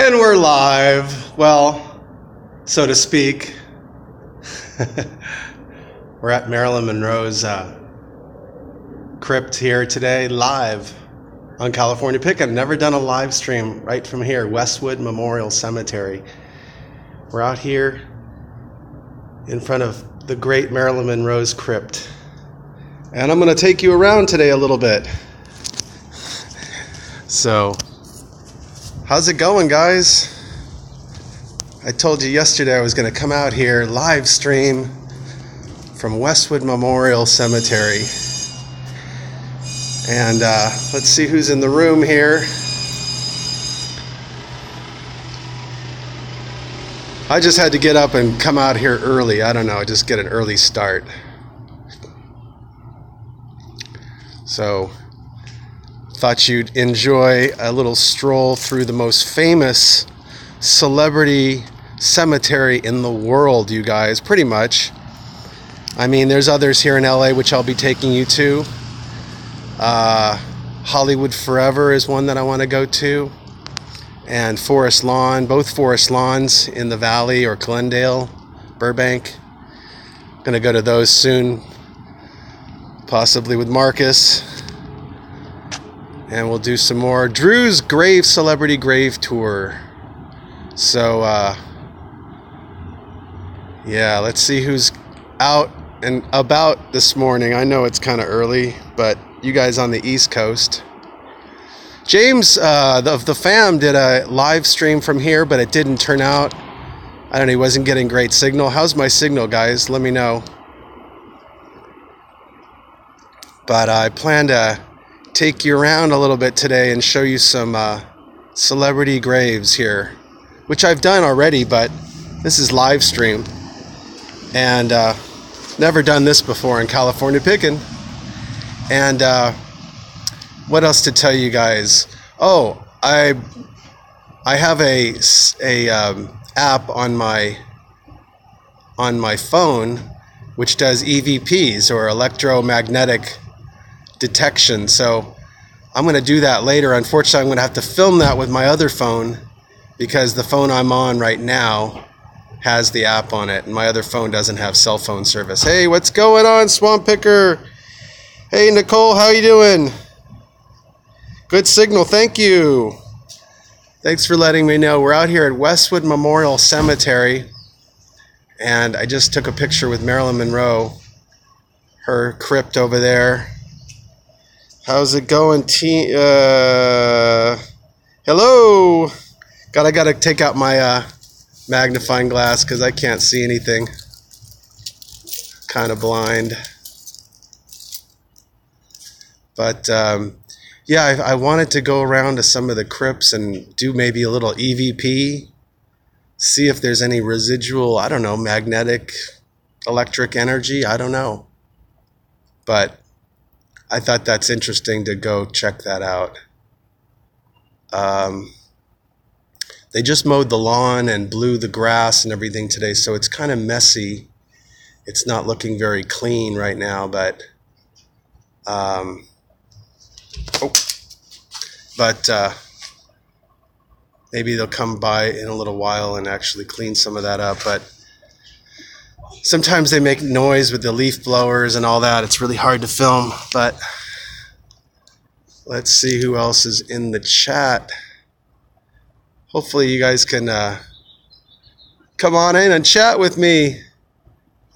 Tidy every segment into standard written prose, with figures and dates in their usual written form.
And we're live, well, so to speak. We're at Marilyn Monroe's crypt here today, live on California Pick. I've never done a live stream right from here, Westwood Memorial Cemetery. We're out here in front of the great Marilyn Monroe's crypt. And I'm going to take you around today a little bit. So, how's it going, guys? I told you yesterday I was going to come out here, live stream from Westwood Memorial Cemetery. And let's see who's in the room here. I just had to get up and come out here early. I don't know, just get an early start. So, thought you'd enjoy a little stroll through the most famous celebrity cemetery in the world, you guys, pretty much. I mean, there's others here in LA which I'll be taking you to. Hollywood Forever is one that I want to go to. And Forest Lawn, both Forest Lawns in the Valley or Glendale, Burbank. Gonna go to those soon, possibly with Marcus. And we'll do some more Drew's Grave Celebrity Grave Tour. So, yeah, let's see who's out and about this morning. I know it's kind of early, but you guys on the East Coast. James of the fam did a live stream from here, but it didn't turn out. I don't know, he wasn't getting great signal. How's my signal, guys? Let me know. But I plan to take you around a little bit today and show you some celebrity graves here, which I've done already, but this is live stream. And never done this before in California Pickin'. And what else to tell you guys? Oh, I have a app on my phone which does EVPs, or electromagnetic detection. So I'm going to do that later. Unfortunately, I'm going to have to film that with my other phone because the phone I'm on right now has the app on it, and my other phone doesn't have cell phone service. Hey, what's going on, Swamp Picker? Hey, Nicole, how you doing? Good signal, thank you. Thanks for letting me know. We're out here at Westwood Memorial Cemetery, and I just took a picture with Marilyn Monroe, her crypt over there. How's it going, hello? I gotta take out my magnifying glass because I can't see anything. Kind of blind. But yeah, I wanted to go around to some of the crypts and do maybe a little EVP. See if there's any residual, I don't know, magnetic, electric energy. I don't know. But I thought that's interesting to go check that out. They just mowed the lawn and blew the grass and everything today, so it's kind of messy. It's not looking very clean right now, but maybe they'll come by in a little while and actually clean some of that up. But sometimes they make noise with the leaf blowers and all that. It's really hard to film, but let's see who else is in the chat. Hopefully you guys can come on in and chat with me.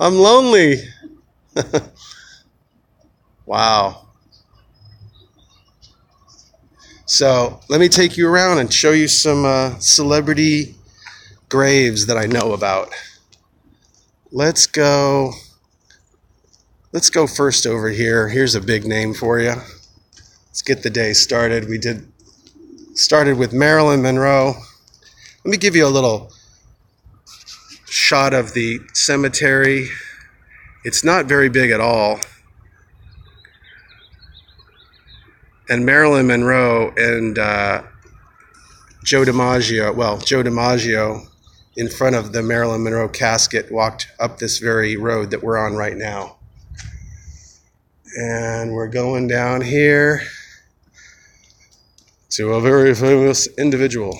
I'm lonely. Wow. So let me take you around and show you some celebrity graves that I know about. Let's go first over here. Here's a big name for you. Let's get the day started. We started with Marilyn Monroe. Let me give you a little shot of the cemetery. It's not very big at all. And Marilyn Monroe and Joe DiMaggio in front of the Marilyn Monroe casket walked up this very road that we're on right now. And we're going down here to a very famous individual.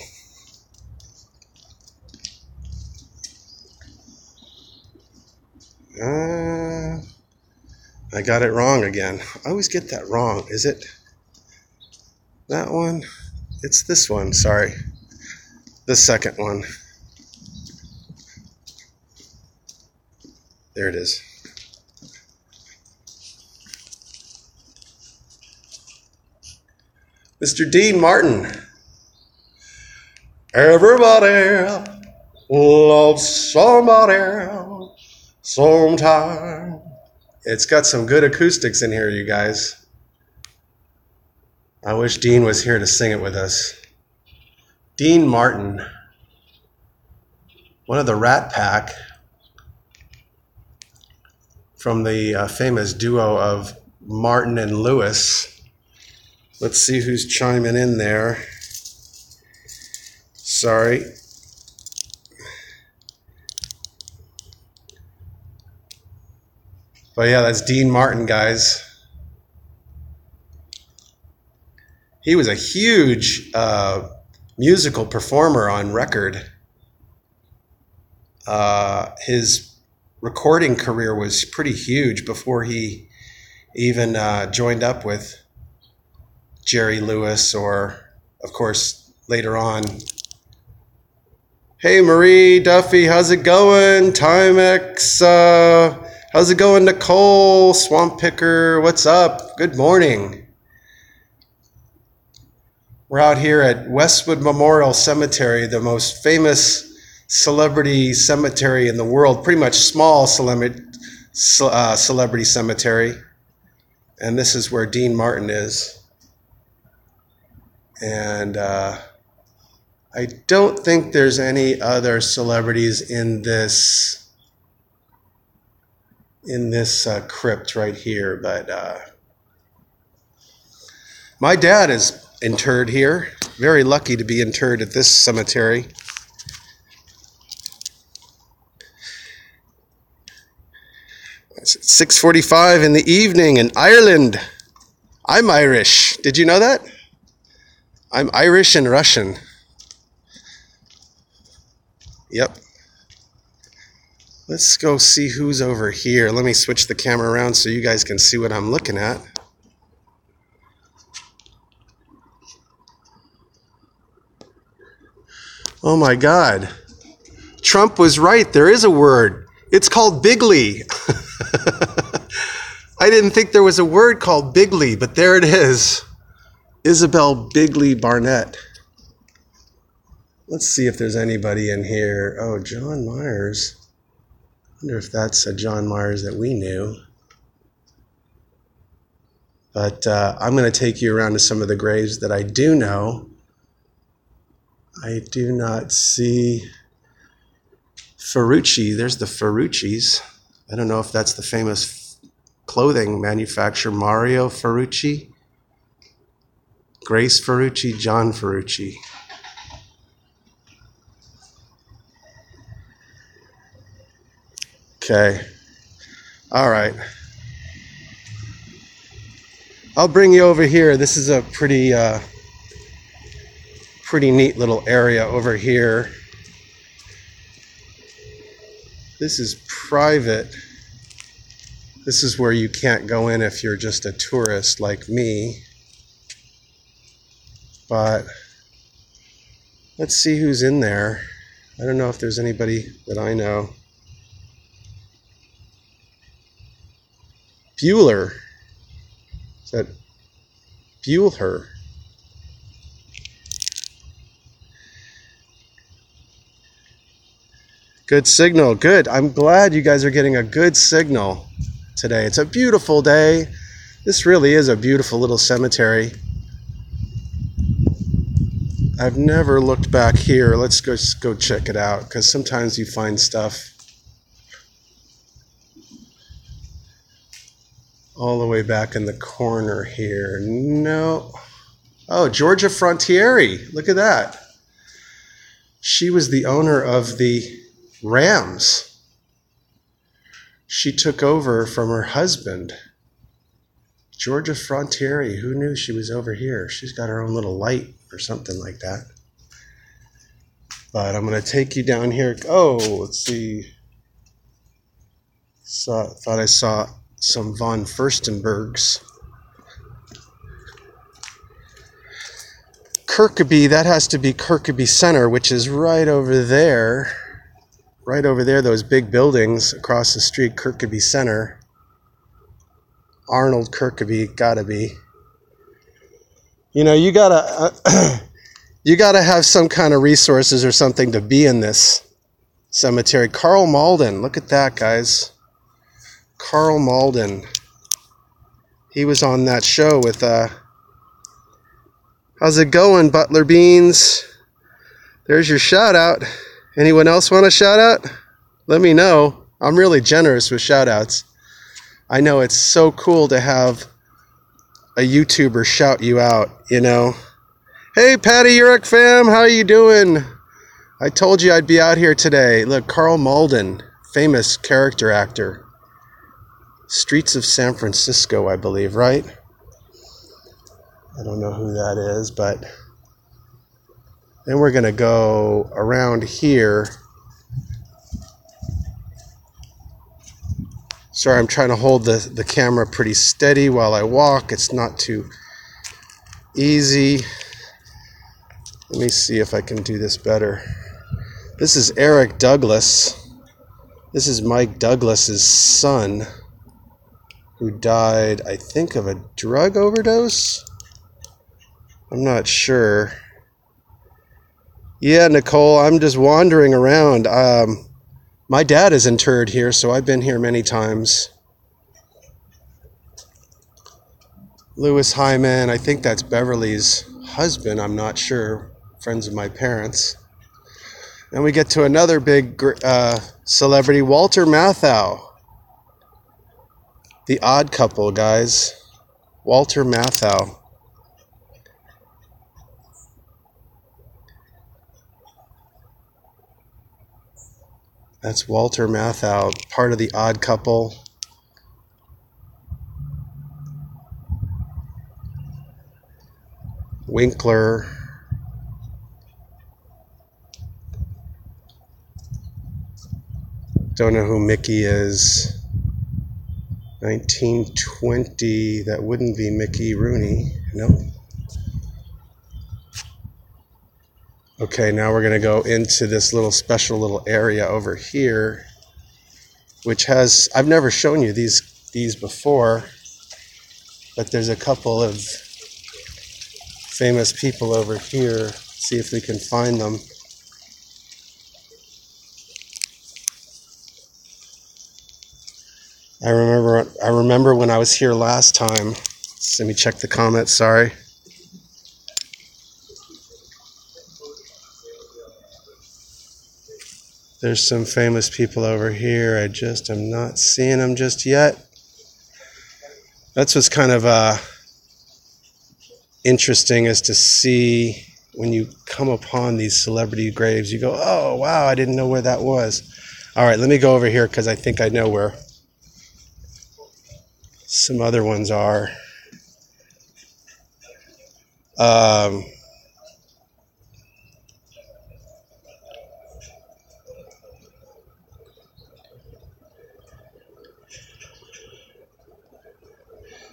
I got it wrong again. I always get that wrong. Is it that one? It's this one, sorry. The second one. There it is. Mr. Dean Martin. Everybody loves somebody sometime. It's got some good acoustics in here, you guys. I wish Dean was here to sing it with us. Dean Martin, one of the Rat Pack, from the famous duo of Martin and Lewis. Let's see who's chiming in there. Sorry. But yeah, that's Dean Martin, guys. He was a huge musical performer on record. His recording career was pretty huge before he even joined up with Jerry Lewis, or, of course, later on. Hey, Marie, Duffy, how's it going? Timex, how's it going, Nicole? Swamp Picker, what's up? Good morning. We're out here at Westwood Memorial Cemetery, the most famous celebrity cemetery in the world, pretty much small celebrity cemetery. And this is where Dean Martin is. And I don't think there's any other celebrities in this crypt right here, but my dad is interred here. Very lucky to be interred at this cemetery. It's 6:45 in the evening in Ireland. I'm Irish. Did you know that? I'm Irish and Russian. Yep. Let's go see who's over here. Let me switch the camera around so you guys can see what I'm looking at. Oh my God. Trump was right. There is a word. It's called bigly. I didn't think there was a word called bigly, but there it is. Isabel Bigley Barnett. Let's see if there's anybody in here. Oh, John Myers. I wonder if that's a John Myers that we knew. But I'm going to take you around to some of the graves that I do know. I do not see Ferrucci. There's the Ferruccis. I don't know if that's the famous clothing manufacturer, Mario Ferrucci, Grace Ferrucci, John Ferrucci. Okay. All right. I'll bring you over here. This is a pretty neat little area over here. This is private. This is where you can't go in if you're just a tourist like me. But let's see who's in there. I don't know if there's anybody that I know. Bueller. Is that Bueller? Good signal. Good. I'm glad you guys are getting a good signal today. It's a beautiful day. This really is a beautiful little cemetery. I've never looked back here. Let's go check it out, because sometimes you find stuff all the way back in the corner here. No. Oh, Georgia Frontieri. Look at that. She was the owner of the Rams. She took over from her husband. Georgia Frontieri. Who knew she was over here? She's got her own little light or something like that. But I'm going to take you down here. Oh, let's see. Thought I saw some von Furstenbergs. Kirkby, that has to be Kirkby Center, which is right over there. Right over there, those big buildings across the street, Kirkby Center. Arnold Kirkby, gotta be. You know, you gotta have some kind of resources or something to be in this cemetery. Carl Malden, look at that, guys. Carl Malden. He was on that show with, how's it going, Butler Beans? There's your shout out. Anyone else want a shout out? Let me know. I'm really generous with shout outs. I know it's so cool to have a YouTuber shout you out, you know. Hey, Patty Urich fam, how you doing? I told you I'd be out here today. Look, Carl Malden, famous character actor. Streets of San Francisco, I believe, right? I don't know who that is, but then we're going to go around here. Sorry, I'm trying to hold the camera pretty steady while I walk. It's not too easy. Let me see if I can do this better. This is Eric Douglas. This is Mike Douglas's son, who died, I think, of a drug overdose. I'm not sure. Yeah, Nicole, I'm just wandering around. My dad is interred here, so I've been here many times. Louis Hyman, I think that's Beverly's husband, I'm not sure. Friends of my parents. And we get to another big celebrity, Walter Matthau. The Odd Couple, guys. Walter Matthau. That's Walter Matthau, part of The Odd Couple. Winkler. Don't know who Mickey is. 1920, that wouldn't be Mickey Rooney. Nope. Okay, now we're going to go into this little special little area over here, which has, I've never shown you these before, but there's a couple of famous people over here. See if we can find them. I remember when I was here last time. Let me check the comments, sorry. There's some famous people over here. I just am not seeing them just yet. That's what's kind of interesting, is to see when you come upon these celebrity graves, you go, oh, wow, I didn't know where that was. All right, let me go over here because I think I know where some other ones are.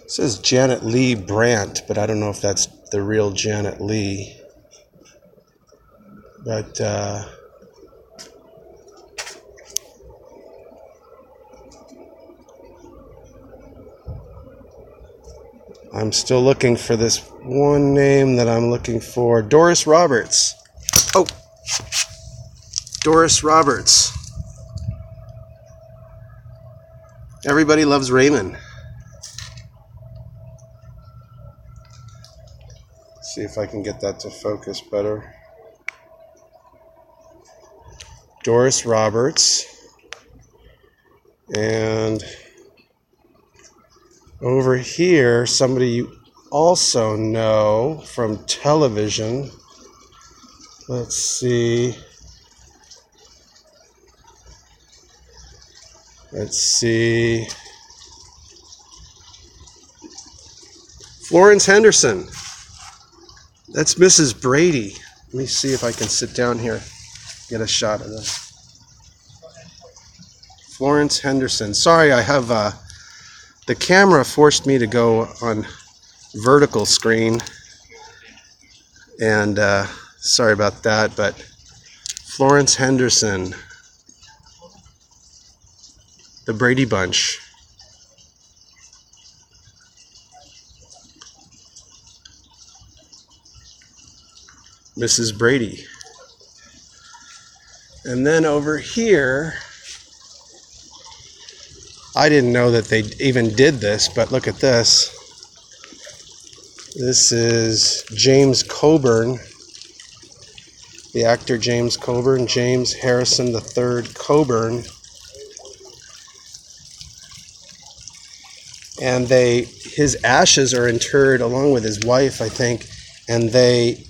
It says Janet Lee Brandt, but I don't know if that's the real Janet Lee. But I'm still looking for this one name that I'm looking for. Doris Roberts. Oh, Doris Roberts. Everybody loves Raymond. See if I can get that to focus better. Doris Roberts. And over here, somebody you also know from television. Let's see. Florence Henderson. That's Mrs. Brady. Let me see if I can sit down here, get a shot of this. Florence Henderson. Sorry, I have the camera forced me to go on vertical screen, and sorry about that, but Florence Henderson, the Brady Bunch. Mrs. Brady. And then over here, I didn't know that they even did this, but look at this. This is James Coburn, the actor James Coburn, James Harrison III Coburn. And his ashes are interred along with his wife, I think, and they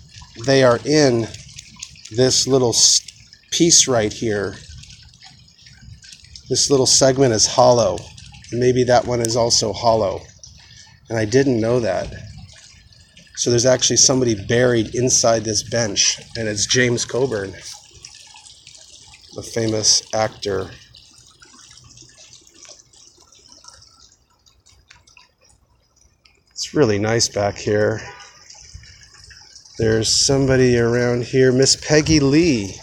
are in this little piece right here. This little segment is hollow. Maybe that one is also hollow. And I didn't know that. So there's actually somebody buried inside this bench, and it's James Coburn, the famous actor. It's really nice back here. There's somebody around here, Miss Peggy Lee.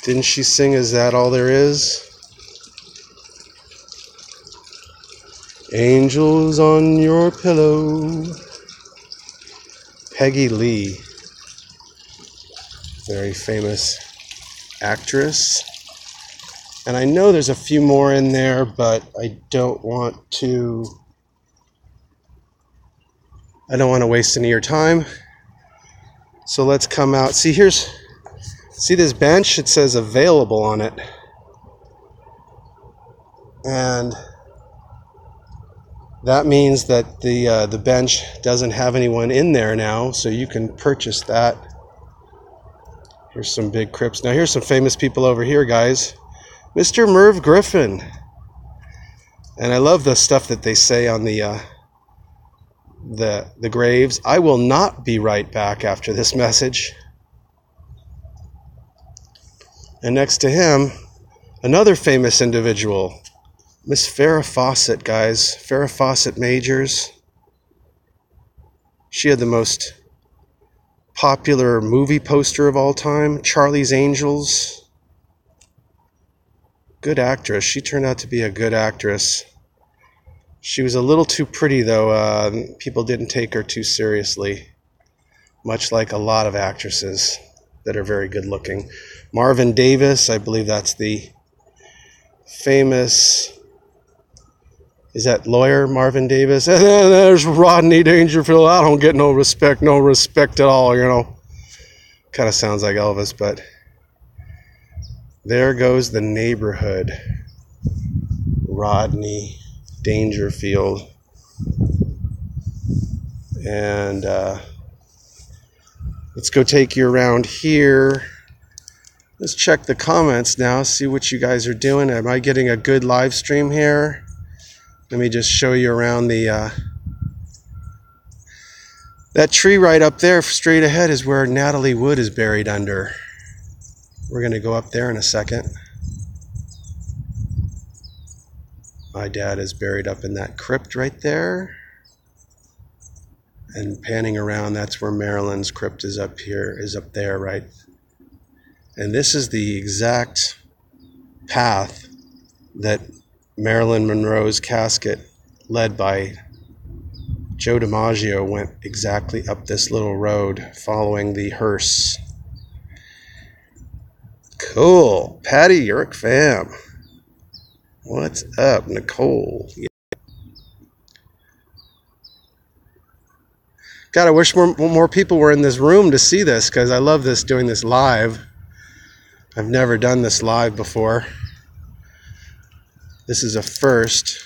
Didn't she sing Is That All There Is? Angels on your pillow. Peggy Lee. Very famous actress. And I know there's a few more in there, but I don't want to waste any of your time. So let's come out. See this bench? It says available on it. And that means that the bench doesn't have anyone in there now, so you can purchase that. Here's some big crypts. Now here's some famous people over here, guys. Mr. Merv Griffin. And I love the stuff that they say on the graves. I will not be right back after this message. And next to him, another famous individual, Miss Farrah Fawcett, guys. Farrah Fawcett Majors. She had the most popular movie poster of all time, Charlie's Angels. Good actress. She turned out to be a good actress. She was a little too pretty, though. People didn't take her too seriously, much like a lot of actresses that are very good looking. Marvin Davis, I believe that's the famous, is that lawyer Marvin Davis? And then there's Rodney Dangerfield. I don't get no respect at all, you know. Kind of sounds like Elvis, but there goes the neighborhood. Rodney Dangerfield. And let's go take you around here. Let's check the comments now, see what you guys are doing. Am I getting a good live stream here? Let me just show you around that tree right up there, straight ahead, is where Natalie Wood is buried under. We're going to go up there in a second. My dad is buried up in that crypt right there. And panning around, that's where Marilyn's crypt is up there, right? And this is the exact path that Marilyn Monroe's casket, led by Joe DiMaggio, went exactly up this little road following the hearse. Cool. Patty Yerk fam. What's up, Nicole? God, I wish more people were in this room to see this, because I love doing this live. I've never done this live before. This is a first.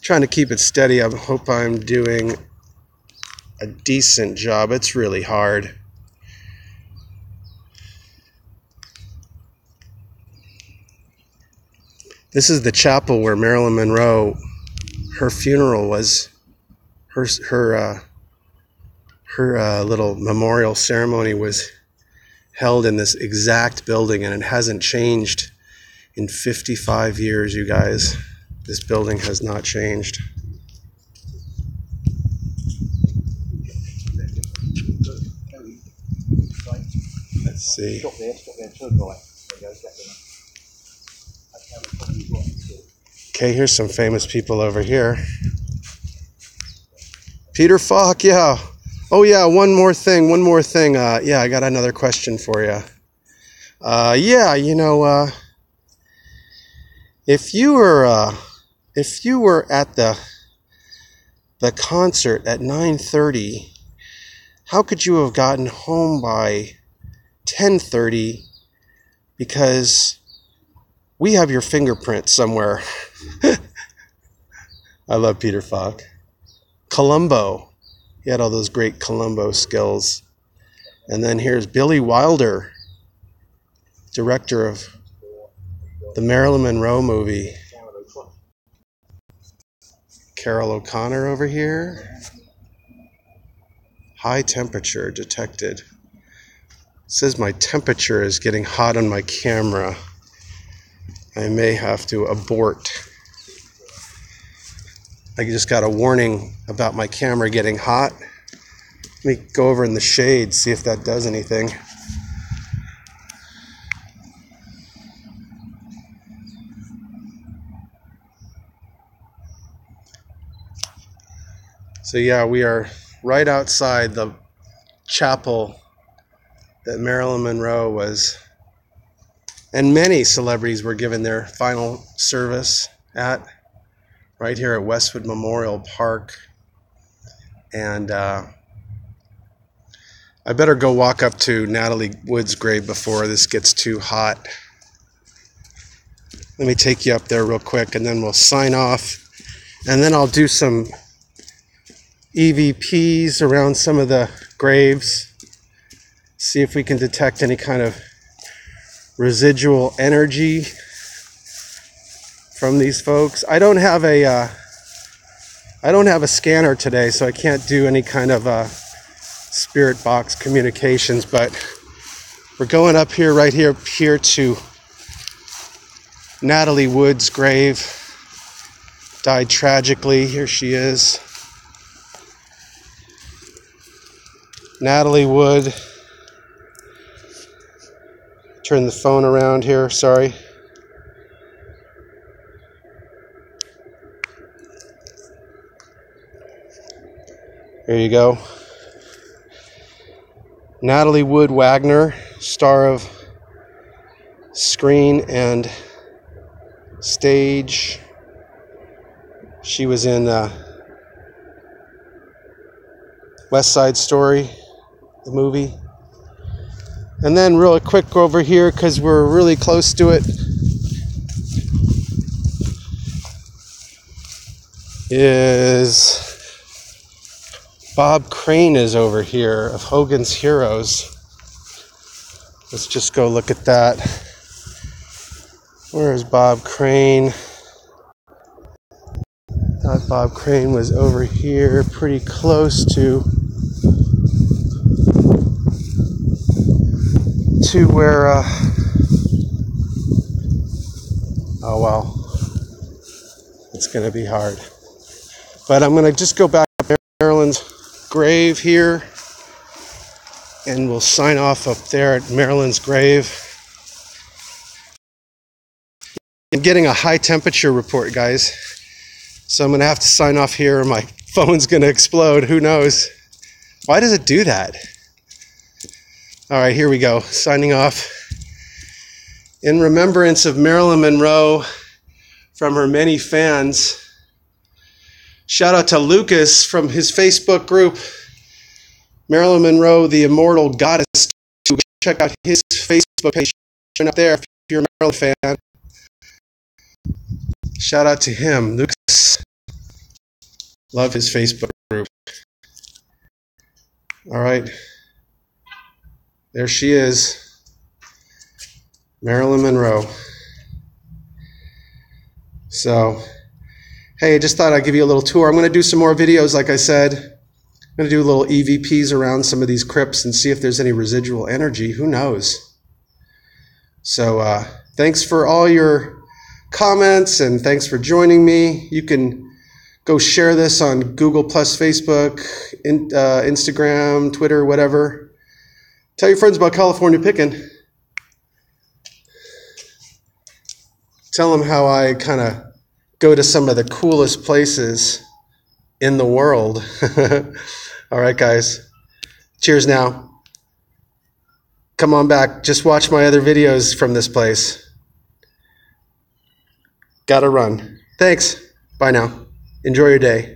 Trying to keep it steady. I hope I'm doing a decent job. It's really hard. This is the chapel where Marilyn Monroe, her funeral was, her little memorial ceremony was held in this exact building, and it hasn't changed in 55 years, you guys. This building has not changed. Let's see. Okay, here's some famous people over here. Peter Falk, yeah. Oh yeah, one more thing. Yeah, I got another question for you. Yeah, you know, if you were at the concert at 9:30, how could you have gotten home by 10:30? Because we have your fingerprint somewhere. I love Peter Falk. Columbo. He had all those great Columbo skills. And then here's Billy Wilder, director of the Marilyn Monroe movie. Carol O'Connor over here. High temperature detected. It says my temperature is getting hot on my camera. I may have to abort. I just got a warning about my camera getting hot. Let me go over in the shade, see if that does anything. So yeah, we are right outside the chapel that Marilyn Monroe was, and many celebrities were given their final service at, right here at Westwood Memorial Park. And I better go walk up to Natalie Wood's grave before this gets too hot. Let me take you up there real quick, and then we'll sign off, and then I'll do some EVPs around some of the graves, see if we can detect any kind of residual energy from these folks. I don't have a scanner today, so I can't do any kind of spirit box communications, but we're going up here, right here to Natalie Wood's grave. Died tragically. Here she is. Natalie Wood. Turn the phone around here, sorry. There you go. Natalie Wood Wagner, star of screen and stage. She was in West Side Story, the movie. And then real quick over here, because we're really close to it, is Bob Crane is over here of Hogan's Heroes. Let's just go look at that. Where is Bob Crane? Thought Bob Crane was over here, pretty close to where, oh well, it's going to be hard. But I'm going to just go back to Marilyn's grave here, and we'll sign off up there at Marilyn's grave. I'm getting a high temperature report, guys, so I'm going to have to sign off here, or my phone's going to explode. Who knows? Why does it do that? All right, here we go. Signing off. In remembrance of Marilyn Monroe, from her many fans. Shout out to Lucas from his Facebook group, Marilyn Monroe, the Immortal Goddess. Check out his Facebook page up there if you're a Marilyn fan. Shout out to him, Lucas. Love his Facebook group. All right. There she is, Marilyn Monroe. So, hey, I just thought I'd give you a little tour. I'm going to do some more videos, like I said. I'm going to do little EVPs around some of these crypts and see if there's any residual energy. Who knows? So thanks for all your comments, and thanks for joining me. You can go share this on Google+, Facebook, Instagram, Twitter, whatever. Tell your friends about California Pickin'. Tell them how I kind of go to some of the coolest places in the world. All right, guys. Cheers now. Come on back. Just watch my other videos from this place. Gotta run. Thanks. Bye now. Enjoy your day.